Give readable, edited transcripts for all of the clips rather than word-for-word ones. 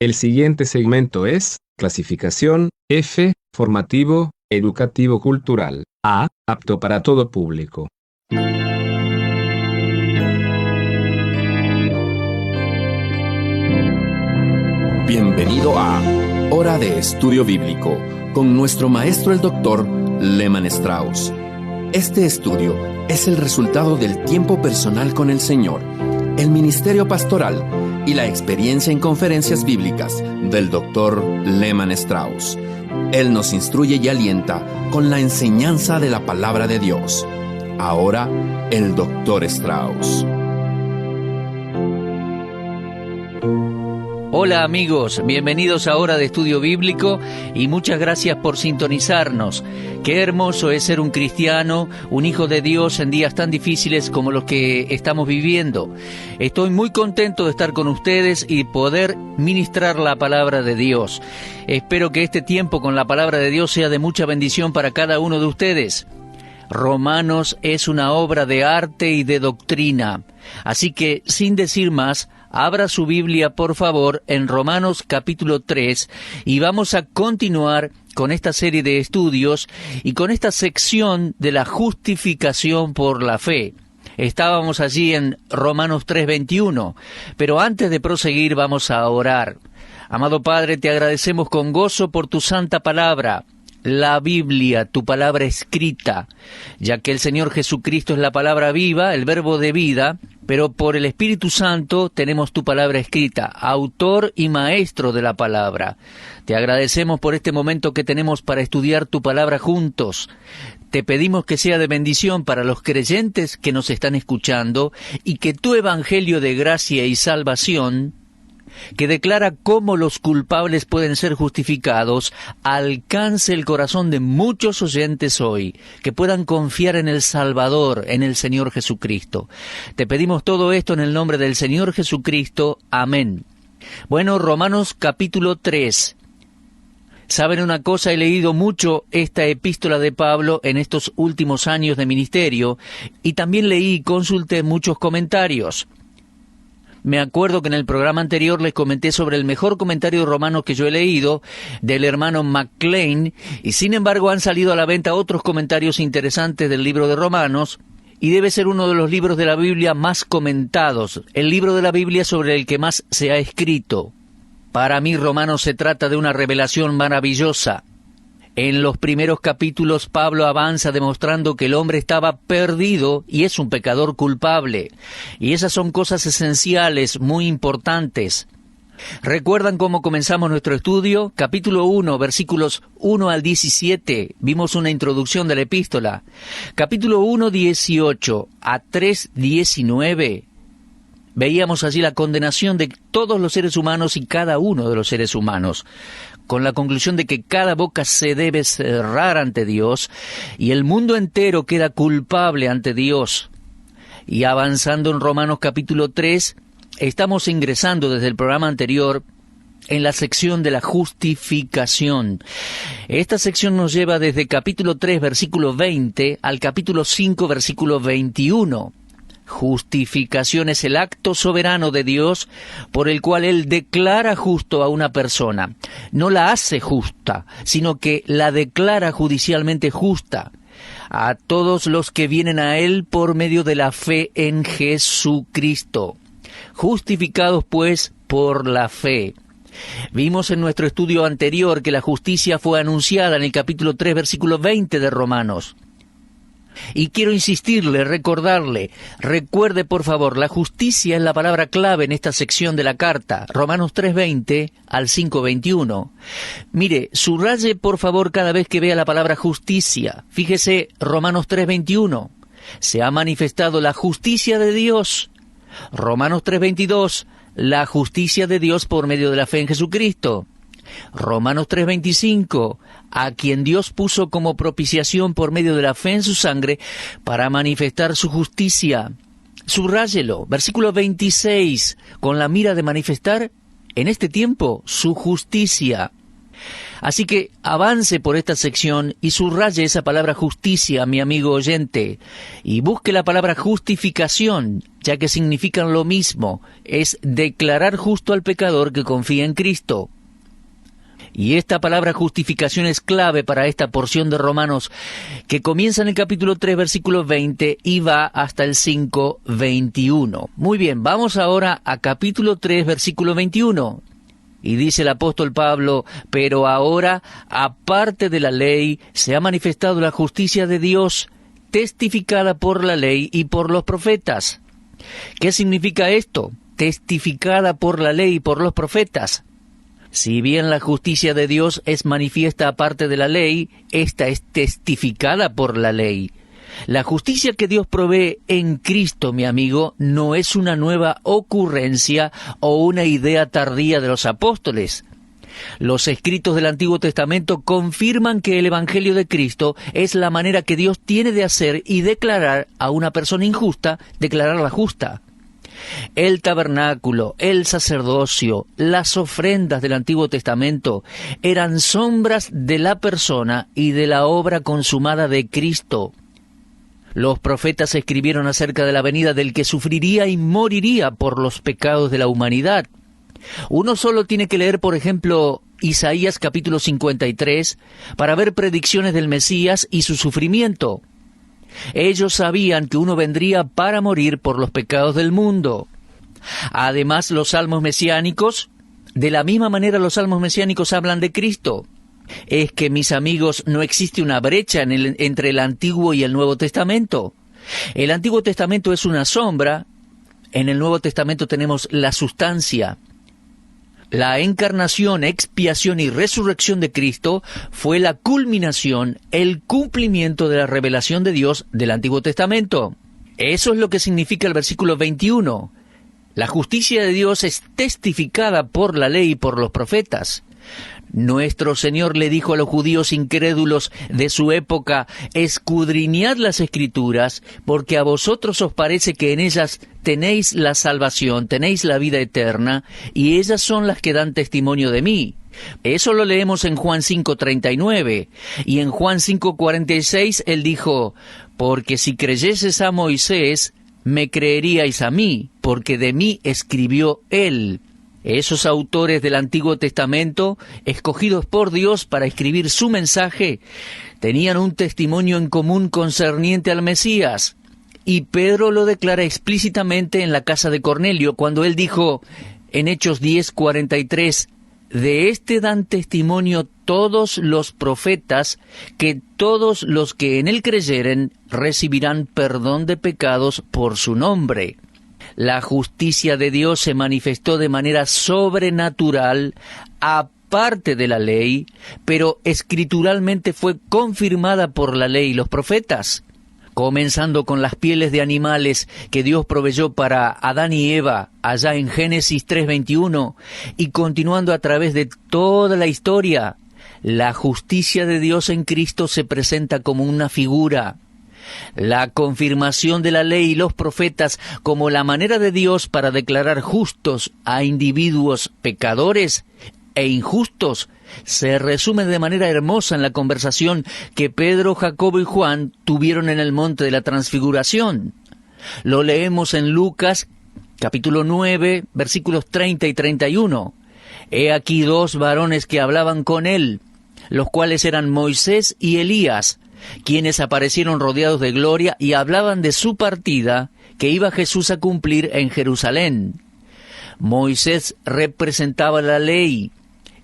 El siguiente segmento es clasificación F, formativo, educativo cultural. A, apto para todo público. Bienvenido a Hora de Estudio Bíblico con nuestro maestro el Dr. Lehman Strauss. Este estudio es el resultado del tiempo personal con el Señor, el ministerio pastoral y la experiencia en conferencias bíblicas del Dr. Lehman Strauss. Él nos instruye y alienta con la enseñanza de la palabra de Dios. Ahora, el Dr. Strauss. Hola amigos, bienvenidos a Hora de Estudio Bíblico y muchas gracias por sintonizarnos. Qué hermoso es ser un cristiano, un hijo de Dios en días tan difíciles como los que estamos viviendo. Estoy muy contento de estar con ustedes y poder ministrar la palabra de Dios. Espero que este tiempo con la palabra de Dios sea de mucha bendición para cada uno de ustedes. Romanos es una obra de arte y de doctrina. Así que, sin decir más, abra su Biblia, por favor, en Romanos capítulo 3, y vamos a continuar con esta serie de estudios y con esta sección de la justificación por la fe. Estábamos allí en Romanos 3:21, pero antes de proseguir vamos a orar. Amado Padre, te agradecemos con gozo por tu santa palabra, la Biblia, tu palabra escrita, ya que el Señor Jesucristo es la palabra viva, el verbo de vida, pero por el Espíritu Santo tenemos tu palabra escrita, autor y maestro de la palabra. Te agradecemos por este momento que tenemos para estudiar tu palabra juntos. Te pedimos que sea de bendición para los creyentes que nos están escuchando y que tu evangelio de gracia y salvación, que declara cómo los culpables pueden ser justificados, alcance el corazón de muchos oyentes hoy, que puedan confiar en el Salvador, en el Señor Jesucristo. Te pedimos todo esto en el nombre del Señor Jesucristo. Amén. Bueno, Romanos capítulo 3. ¿Saben una cosa? He leído mucho esta epístola de Pablo en estos últimos años de ministerio, y también leí y consulté muchos comentarios. Me acuerdo que en el programa anterior les comenté sobre el mejor comentario de Romanos que yo he leído, del hermano McLean, y sin embargo han salido a la venta otros comentarios interesantes del libro de Romanos, y debe ser uno de los libros de la Biblia más comentados, el libro de la Biblia sobre el que más se ha escrito. Para mí, Romanos se trata de una revelación maravillosa. En los primeros capítulos, Pablo avanza demostrando que el hombre estaba perdido y es un pecador culpable. Y esas son cosas esenciales, muy importantes. ¿Recuerdan cómo comenzamos nuestro estudio? Capítulo 1, versículos 1 al 17. Vimos una introducción de la epístola. Capítulo 1, 18 a 3, 19. Veíamos allí la condenación de todos los seres humanos y cada uno de los seres humanos, con la conclusión de que cada boca se debe cerrar ante Dios y el mundo entero queda culpable ante Dios. Y avanzando en Romanos capítulo 3, estamos ingresando desde el programa anterior en la sección de la justificación. Esta sección nos lleva desde capítulo 3, versículo 20, al capítulo 5, versículo 21. Justificación es el acto soberano de Dios por el cual Él declara justo a una persona. No la hace justa, sino que la declara judicialmente justa a todos los que vienen a Él por medio de la fe en Jesucristo. Justificados, pues, por la fe. Vimos en nuestro estudio anterior que la justicia fue anunciada en el capítulo 3, versículo 20 de Romanos. Y quiero insistirle, recordarle, recuerde por favor, la justicia es la palabra clave en esta sección de la carta, Romanos 3:20 al 5:21. Mire, subraye por favor cada vez que vea la palabra justicia. Fíjese, Romanos 3:21, se ha manifestado la justicia de Dios. Romanos 3:22, la justicia de Dios por medio de la fe en Jesucristo. Romanos 3:25, a quien Dios puso como propiciación por medio de la fe en su sangre para manifestar su justicia. Subráyelo, versículo 26, con la mira de manifestar en este tiempo su justicia. Así que avance por esta sección y subraye esa palabra justicia, mi amigo oyente, y busque la palabra justificación, ya que significan lo mismo, es declarar justo al pecador que confía en Cristo. Y esta palabra justificación es clave para esta porción de Romanos, que comienza en el capítulo 3, versículo 20, y va hasta el 5, 21. Muy bien, vamos ahora a capítulo 3, versículo 21. Y dice el apóstol Pablo: pero ahora, aparte de la ley, se ha manifestado la justicia de Dios, testificada por la ley y por los profetas. ¿Qué significa esto? Testificada por la ley y por los profetas. Si bien la justicia de Dios es manifiesta aparte de la ley, esta es testificada por la ley. La justicia que Dios provee en Cristo, mi amigo, no es una nueva ocurrencia o una idea tardía de los apóstoles. Los escritos del Antiguo Testamento confirman que el Evangelio de Cristo es la manera que Dios tiene de hacer y declarar a una persona injusta, declararla justa. El tabernáculo, el sacerdocio, las ofrendas del Antiguo Testamento eran sombras de la persona y de la obra consumada de Cristo. Los profetas escribieron acerca de la venida del que sufriría y moriría por los pecados de la humanidad. Uno solo tiene que leer, por ejemplo, Isaías capítulo 53, para ver predicciones del Mesías y su sufrimiento. Ellos sabían que uno vendría para morir por los pecados del mundo. Además, los salmos mesiánicos, de la misma manera los salmos mesiánicos hablan de Cristo. Es que, mis amigos, no existe una brecha entre el Antiguo y el Nuevo Testamento. El Antiguo Testamento es una sombra, en el Nuevo Testamento tenemos la sustancia. La encarnación, expiación y resurrección de Cristo fue la culminación, el cumplimiento de la revelación de Dios del Antiguo Testamento. Eso es lo que significa el versículo 21. La justicia de Dios es testificada por la ley y por los profetas. Nuestro Señor le dijo a los judíos incrédulos de su época: escudriñad las Escrituras, porque a vosotros os parece que en ellas tenéis la salvación, tenéis la vida eterna, y ellas son las que dan testimonio de mí. Eso lo leemos en Juan 5:39, y en Juan 5:46 él dijo: porque si creyeses a Moisés, me creeríais a mí, porque de mí escribió él. Esos autores del Antiguo Testamento, escogidos por Dios para escribir su mensaje, tenían un testimonio en común concerniente al Mesías. Y Pedro lo declara explícitamente en la casa de Cornelio, cuando él dijo en Hechos 10:43, de este dan testimonio todos los profetas, que todos los que en él creyeren recibirán perdón de pecados por su nombre. La justicia de Dios se manifestó de manera sobrenatural, aparte de la ley, pero escrituralmente fue confirmada por la ley y los profetas, comenzando con las pieles de animales que Dios proveyó para Adán y Eva allá en Génesis 3:21, y continuando a través de toda la historia. La justicia de Dios en Cristo se presenta como una figura. La confirmación de la ley y los profetas como la manera de Dios para declarar justos a individuos pecadores e injustos se resume de manera hermosa en la conversación que Pedro, Jacobo y Juan tuvieron en el monte de la Transfiguración. Lo leemos en Lucas capítulo 9, versículos 30 y 31. He aquí dos varones que hablaban con él, los cuales eran Moisés y Elías, quienes aparecieron rodeados de gloria y hablaban de su partida que iba Jesús a cumplir en Jerusalén. Moisés representaba la ley,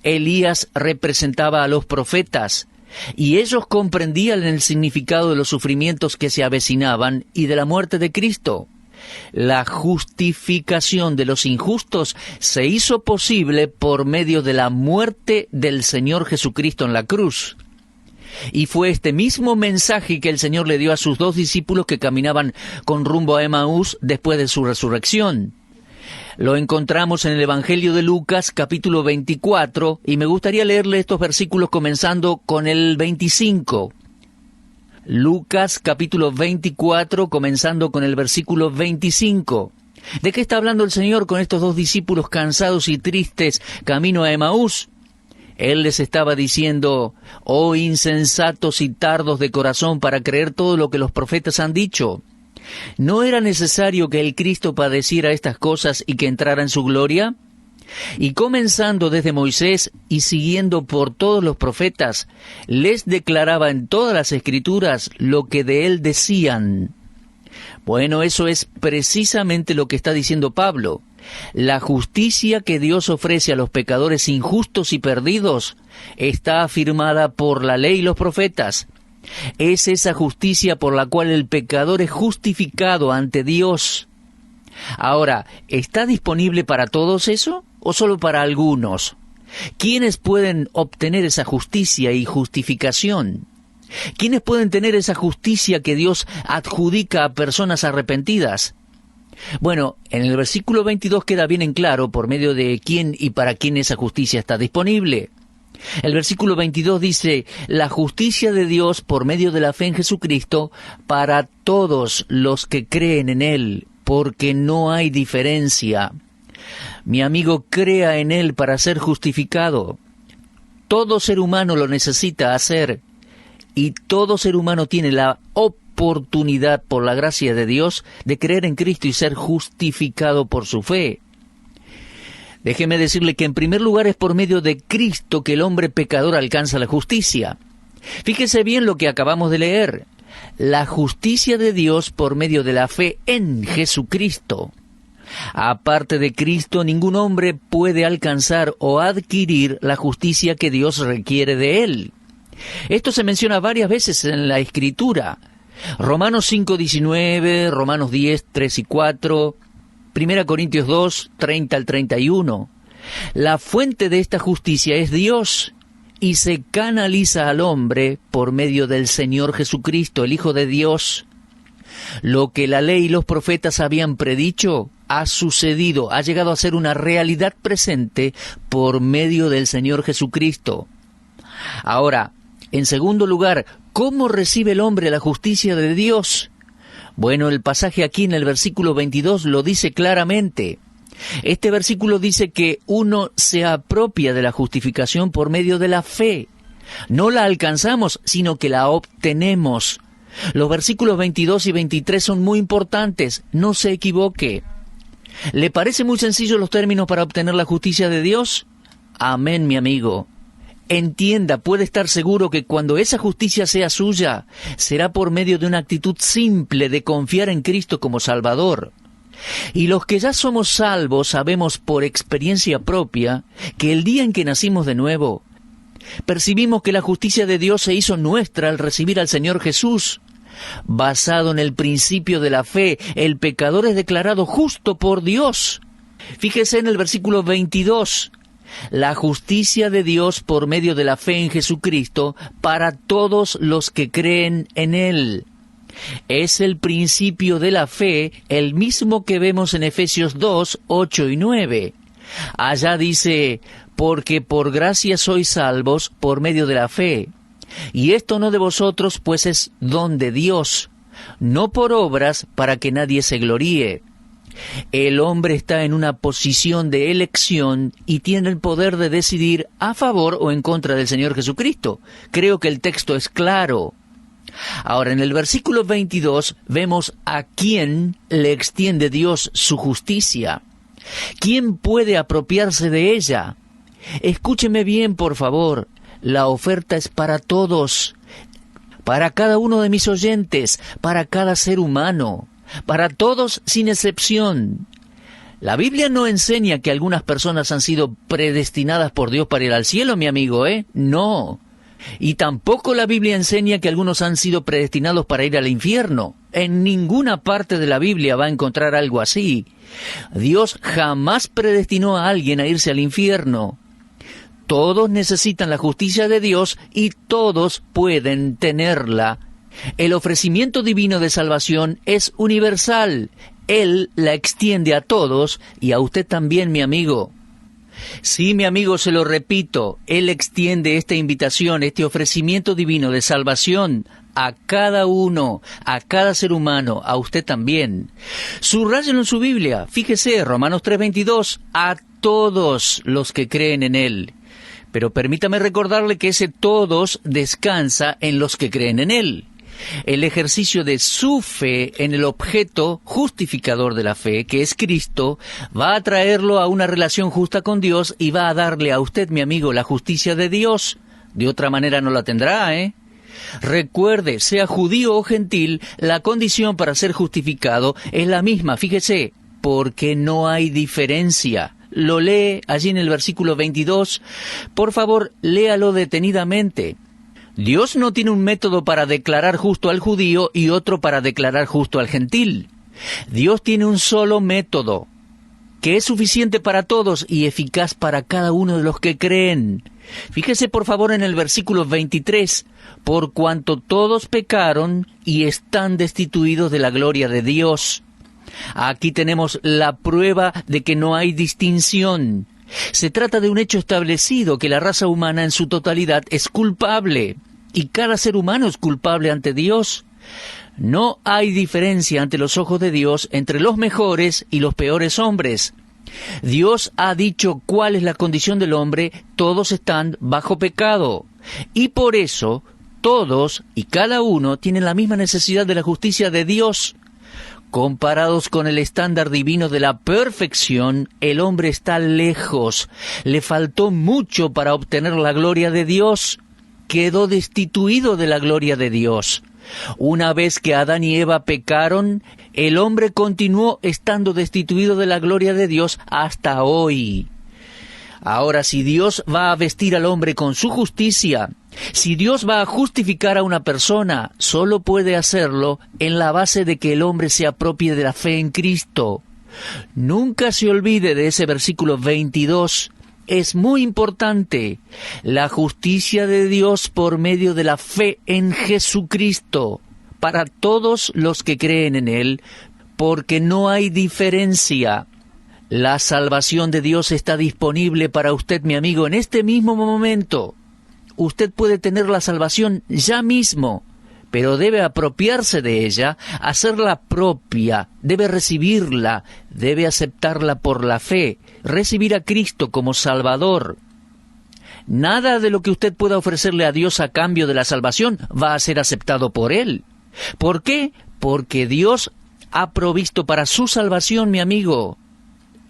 Elías representaba a los profetas, y ellos comprendían el significado de los sufrimientos que se avecinaban y de la muerte de Cristo. La justificación de los injustos se hizo posible por medio de la muerte del Señor Jesucristo en la cruz. Y fue este mismo mensaje que el Señor le dio a sus dos discípulos que caminaban con rumbo a Emaús después de su resurrección. Lo encontramos en el Evangelio de Lucas, capítulo 24, y me gustaría leerle estos versículos comenzando con el 25. Lucas, capítulo 24, comenzando con el versículo 25. ¿De qué está hablando el Señor con estos dos discípulos cansados y tristes camino a Emaús? Él les estaba diciendo: «Oh insensatos y tardos de corazón para creer todo lo que los profetas han dicho». ¿No era necesario que el Cristo padeciera estas cosas y que entrara en su gloria? Y comenzando desde Moisés y siguiendo por todos los profetas, les declaraba en todas las Escrituras lo que de él decían. Bueno, eso es precisamente lo que está diciendo Pablo. La justicia que Dios ofrece a los pecadores injustos y perdidos está afirmada por la ley y los profetas. Es esa justicia por la cual el pecador es justificado ante Dios. Ahora, ¿está disponible para todos eso o solo para algunos? ¿Quiénes pueden obtener esa justicia y justificación? ¿Quiénes pueden tener esa justicia que Dios adjudica a personas arrepentidas? Bueno, en el versículo 22 queda bien en claro por medio de quién y para quién esa justicia está disponible. El versículo 22 dice: la justicia de Dios por medio de la fe en Jesucristo para todos los que creen en Él, porque no hay diferencia. Mi amigo, crea en Él para ser justificado. Todo ser humano lo necesita hacer, y todo ser humano tiene la oportunidad, por la gracia de Dios, de creer en Cristo y ser justificado por su fe. Déjeme decirle que en primer lugar es por medio de Cristo que el hombre pecador alcanza la justicia. Fíjese bien lo que acabamos de leer. La justicia de Dios por medio de la fe en Jesucristo. Aparte de Cristo, ningún hombre puede alcanzar o adquirir la justicia que Dios requiere de él. Esto se menciona varias veces en la Escritura. Romanos 5:19, Romanos 10, 3 y 4... 1 Corintios 2, 30 al 31. La fuente de esta justicia es Dios y se canaliza al hombre por medio del Señor Jesucristo, el Hijo de Dios. Lo que la ley y los profetas habían predicho ha sucedido, ha llegado a ser una realidad presente por medio del Señor Jesucristo. Ahora, en segundo lugar, ¿cómo recibe el hombre la justicia de Dios? Bueno, el pasaje aquí en el versículo 22 lo dice claramente. Este versículo dice que uno se apropia de la justificación por medio de la fe. No la alcanzamos, sino que la obtenemos. Los versículos 22 y 23 son muy importantes, no se equivoque. ¿Le parece muy sencillo los términos para obtener la justicia de Dios? Amén, mi amigo. Entienda, puede estar seguro que cuando esa justicia sea suya, será por medio de una actitud simple de confiar en Cristo como Salvador. Y los que ya somos salvos sabemos por experiencia propia que el día en que nacimos de nuevo, percibimos que la justicia de Dios se hizo nuestra al recibir al Señor Jesús. Basado en el principio de la fe, el pecador es declarado justo por Dios. Fíjese en el versículo 22. La justicia de Dios por medio de la fe en Jesucristo para todos los que creen en Él. Es el principio de la fe, el mismo que vemos en Efesios 2, 8 y 9. Allá dice: porque por gracia sois salvos por medio de la fe. Y esto no de vosotros, pues es don de Dios, no por obras para que nadie se gloríe. El hombre está en una posición de elección y tiene el poder de decidir a favor o en contra del Señor Jesucristo. Creo que el texto es claro. Ahora, en el versículo 22 vemos a quién le extiende Dios su justicia. ¿Quién puede apropiarse de ella? Escúcheme bien, por favor. La oferta es para todos, para cada uno de mis oyentes, para cada ser humano. Para todos sin excepción. La Biblia no enseña que algunas personas han sido predestinadas por Dios para ir al cielo, mi amigo, No. Y tampoco la Biblia enseña que algunos han sido predestinados para ir al infierno. En ninguna parte de la Biblia va a encontrar algo así. Dios jamás predestinó a alguien a irse al infierno. Todos necesitan la justicia de Dios y todos pueden tenerla. El ofrecimiento divino de salvación es universal. Él la extiende a todos y a usted también, mi amigo. Sí, mi amigo, se lo repito, Él extiende esta invitación, este ofrecimiento divino de salvación a cada uno, a cada ser humano, a usted también. Subráyenlo en su Biblia, fíjese, Romanos 3:22, a todos los que creen en Él. Pero permítame recordarle que ese todos descansa en los que creen en Él. El ejercicio de su fe en el objeto justificador de la fe, que es Cristo, va a traerlo a una relación justa con Dios y va a darle a usted, mi amigo, la justicia de Dios. De otra manera no la tendrá, ¿eh? Recuerde, sea judío o gentil, la condición para ser justificado es la misma, fíjese, porque no hay diferencia. Lo lee allí en el versículo 22. Por favor, léalo detenidamente. Dios no tiene un método para declarar justo al judío y otro para declarar justo al gentil. Dios tiene un solo método, que es suficiente para todos y eficaz para cada uno de los que creen. Fíjese por favor en el versículo 23, por cuanto todos pecaron y están destituidos de la gloria de Dios. Aquí tenemos la prueba de que no hay distinción. Se trata de un hecho establecido, que la raza humana en su totalidad es culpable, y cada ser humano es culpable ante Dios. No hay diferencia ante los ojos de Dios entre los mejores y los peores hombres. Dios ha dicho cuál es la condición del hombre, todos están bajo pecado, y por eso todos y cada uno tienen la misma necesidad de la justicia de Dios. Comparados con el estándar divino de la perfección, el hombre está lejos. Le faltó mucho para obtener la gloria de Dios. Quedó destituido de la gloria de Dios. Una vez que Adán y Eva pecaron, el hombre continuó estando destituido de la gloria de Dios hasta hoy. Ahora, si Dios va a vestir al hombre con su justicia, si Dios va a justificar a una persona, solo puede hacerlo en la base de que el hombre se apropie de la fe en Cristo. Nunca se olvide de ese versículo 22. Es muy importante. La justicia de Dios por medio de la fe en Jesucristo, para todos los que creen en Él, porque no hay diferencia. La salvación de Dios está disponible para usted, mi amigo, en este mismo momento. Usted puede tener la salvación ya mismo, pero debe apropiarse de ella, hacerla propia, debe recibirla, debe aceptarla por la fe, recibir a Cristo como Salvador. Nada de lo que usted pueda ofrecerle a Dios a cambio de la salvación va a ser aceptado por Él. ¿Por qué? Porque Dios ha provisto para su salvación, mi amigo.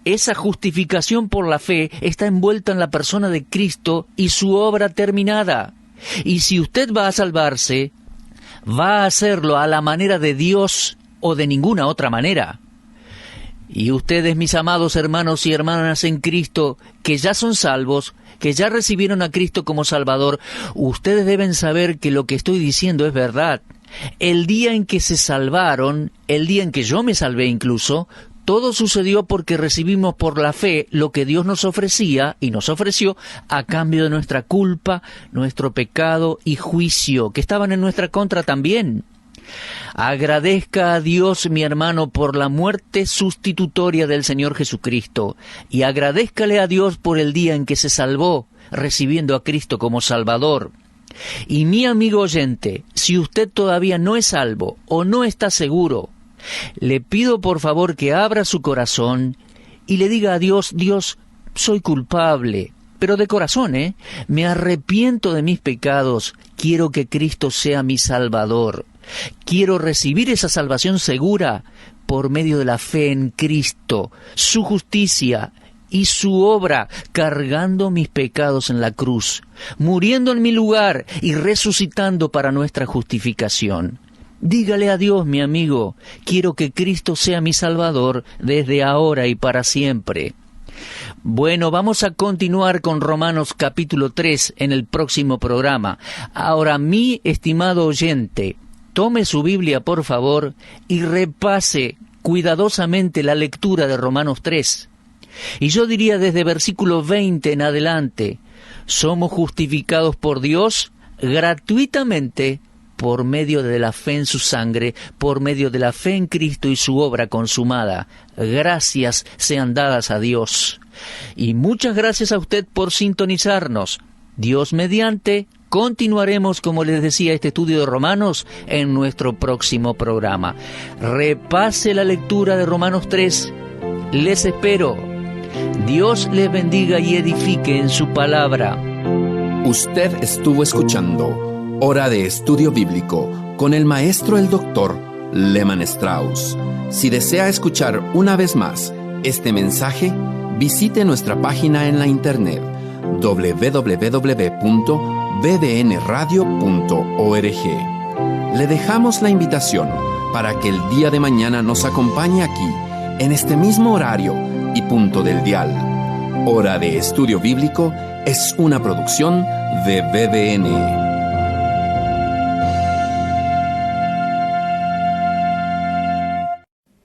Esa justificación por la fe está envuelta en la persona de Cristo y su obra terminada. Y si usted va a salvarse, va a hacerlo a la manera de Dios o de ninguna otra manera. Y ustedes, mis amados hermanos y hermanas en Cristo, que ya son salvos, que ya recibieron a Cristo como Salvador, ustedes deben saber que lo que estoy diciendo es verdad. El día en que se salvaron, el día en que yo me salvé incluso, todo sucedió porque recibimos por la fe lo que Dios nos ofrecía y nos ofreció a cambio de nuestra culpa, nuestro pecado y juicio, que estaban en nuestra contra también. Agradezca a Dios, mi hermano, por la muerte sustitutoria del Señor Jesucristo, y agradézcale a Dios por el día en que se salvó, recibiendo a Cristo como Salvador. Y mi amigo oyente, si usted todavía no es salvo o no está seguro, le pido por favor que abra su corazón y le diga a Dios: Dios, soy culpable, pero de corazón, me arrepiento de mis pecados, quiero que Cristo sea mi Salvador, quiero recibir esa salvación segura por medio de la fe en Cristo, su justicia y su obra, cargando mis pecados en la cruz, muriendo en mi lugar y resucitando para nuestra justificación. Dígale a Dios, mi amigo, quiero que Cristo sea mi Salvador desde ahora y para siempre. Bueno, vamos a continuar con Romanos capítulo 3 en el próximo programa. Ahora, mi estimado oyente, tome su Biblia, por favor, y repase cuidadosamente la lectura de Romanos 3. Y yo diría desde versículo 20 en adelante: somos justificados por Dios gratuitamente por medio de la fe en su sangre, por medio de la fe en Cristo y su obra consumada. Gracias sean dadas a Dios. Y muchas gracias a usted por sintonizarnos. Dios mediante, continuaremos, como les decía, este estudio de Romanos en nuestro próximo programa. Repase la lectura de Romanos 3. Les espero. Dios les bendiga y edifique en su palabra. Usted estuvo escuchando Hora de Estudio Bíblico con el maestro el doctor Lehman Strauss. Si desea escuchar una vez más este mensaje, visite nuestra página en la internet www.bbnradio.org. Le dejamos la invitación para que el día de mañana nos acompañe aquí, en este mismo horario y punto del dial. Hora de Estudio Bíblico es una producción de BBN.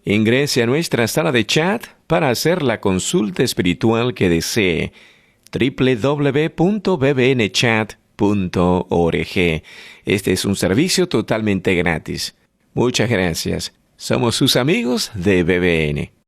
Ingrese a nuestra sala de chat para hacer la consulta espiritual que desee. www.bbnchat.org. Este es un servicio totalmente gratis. Muchas gracias. Somos sus amigos de BBN.